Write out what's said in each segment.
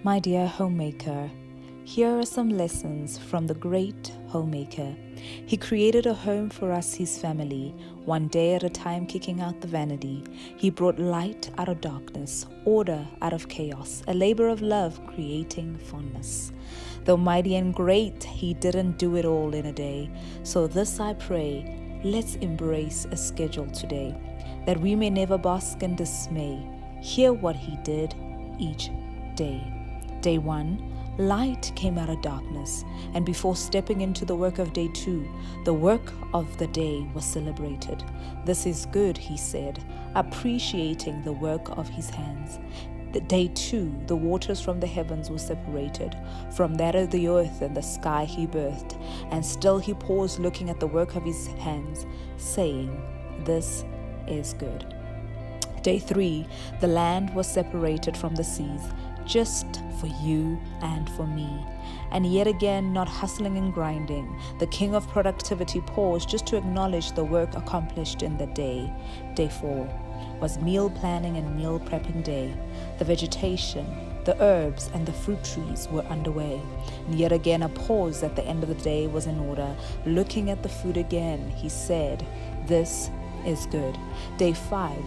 My dear homemaker, here are some lessons from the great homemaker. He created a home for us, his family, one day at a time, kicking out the vanity. He brought light out of darkness, order out of chaos, a labor of love creating fondness. Though mighty and great, he didn't do it all in a day. So this I pray, let's embrace a schedule today, that we may never bask in dismay. Hear what he did each day. Day 1, light came out of darkness, and before stepping into the work of day 2, the work of the day was celebrated. This is good, he said, appreciating the work of his hands. The day 2, the waters from the heavens were separated. From that of the earth and the sky he birthed, and still he paused looking at the work of his hands, saying, this is good. Day 3, the land was separated from the seas, just for you and for me. And yet again, not hustling and grinding, the king of productivity paused just to acknowledge the work accomplished in the day. Day 4 was meal planning and meal prepping day. The vegetation, the herbs and the fruit trees were underway. And yet again, a pause at the end of the day was in order. Looking at the food again, he said, this is good. Day 5,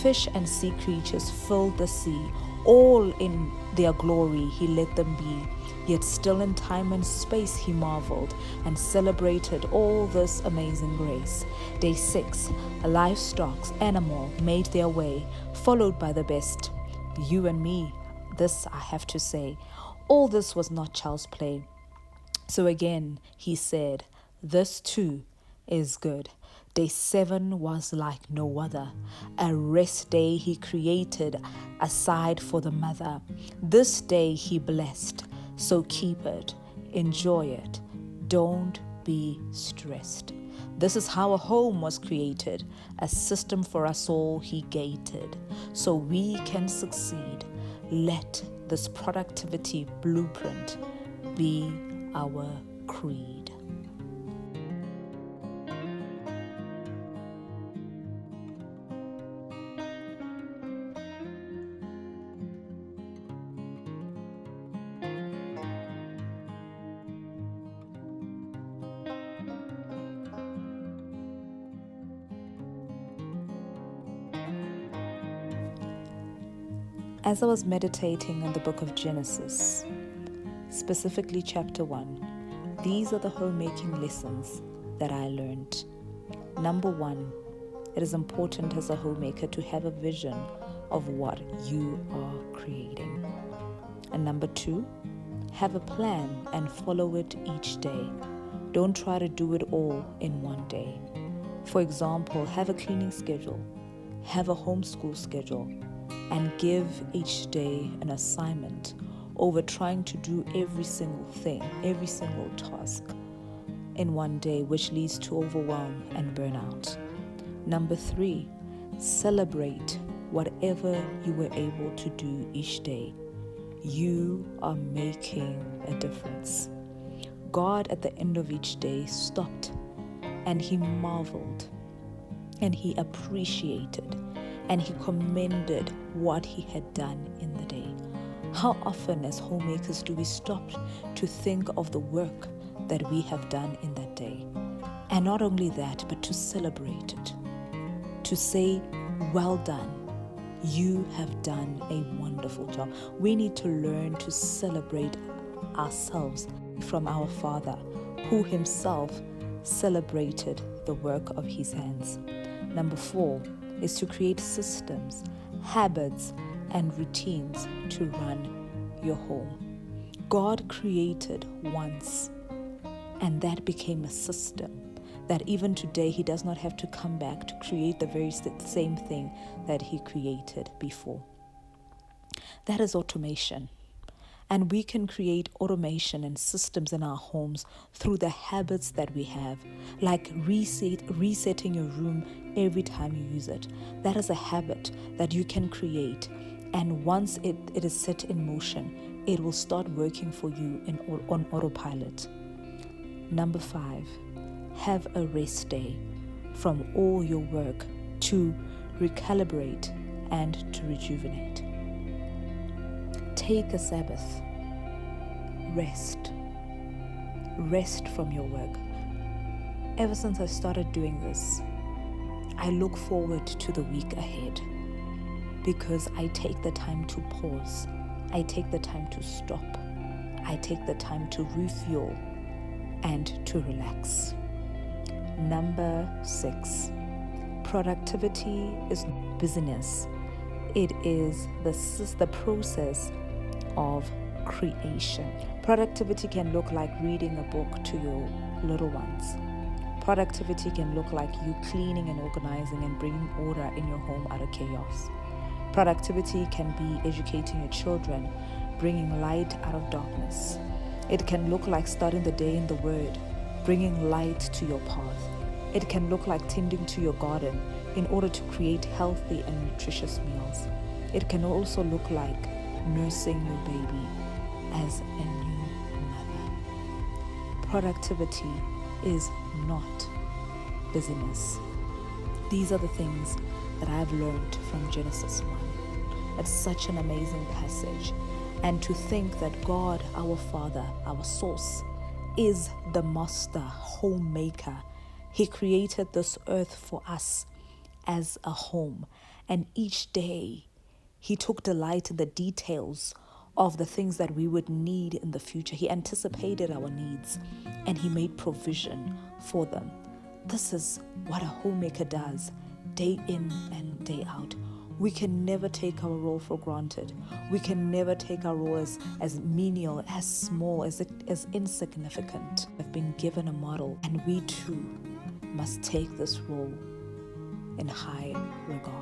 fish and sea creatures filled the sea. All in their glory he let them be, yet still in time and space he marveled and celebrated all this amazing grace. Day 6, livestock, animal made their way, followed by the best. You and me, this I have to say, all this was not child's play. So again he said, this too is good. Day 7 was like no other, a rest day he created aside for the mother. This day he blessed, so keep it, enjoy it, don't be stressed. This is how a home was created, a system for us all he gated, so we can succeed. Let this productivity blueprint be our creed. As I was meditating on the book of Genesis, specifically chapter 1, these are the homemaking lessons that I learned. Number 1, it is important as a homemaker to have a vision of what you are creating. And number 2, have a plan and follow it each day. Don't try to do it all in one day. For example, have a cleaning schedule, have a homeschool schedule, and give each day an assignment over trying to do every single thing, every single task in one day, which leads to overwhelm and burnout. Number 3, celebrate whatever you were able to do each day. You are making a difference. God at the end of each day stopped and he marveled and he appreciated and he commended what he had done in the day. How often as homemakers do we stop to think of the work that we have done in that day? And not only that, but to celebrate it. To say, well done. You have done a wonderful job. We need to learn to celebrate ourselves from our Father, who himself celebrated the work of his hands. Number 4 is to create systems, habits, and routines to run your home. God created once, and that became a system that even today he does not have to come back to create the very same thing that he created before. That is automation. And we can create automation and systems in our homes through the habits that we have, like resetting your room every time you use it. That is a habit that you can create. And once it is set in motion, it will start working for you on autopilot. Number 5, have a rest day from all your work to recalibrate and to rejuvenate. Take a Sabbath. Rest. Rest from your work. Ever since I started doing this, I look forward to the week ahead because I take the time to pause. I take the time to stop. I take the time to refuel and to relax. Number 6, productivity is busyness. It is the process of creation. Productivity can look like reading a book to your little ones. Productivity can look like you cleaning and organizing and bringing order in your home out of chaos. Productivity can be educating your children, bringing light out of darkness. It can look like starting the day in the Word, bringing light to your path. It can look like tending to your garden in order to create healthy and nutritious meals. It can also look like nursing your baby as a new mother. Productivity is not busyness. These are the things that I've learned from Genesis 1. It's such an amazing passage. And to think that God, our Father, our source, is the master homemaker. He created this earth for us as a home. And each day, He took delight in the details of the things that we would need in the future. He anticipated our needs and He made provision for them. This is what a homemaker does day in and day out. We can never take our role for granted. We can never take our role as menial, as small, as insignificant. We've been given a model, and we too must take this role in high regard.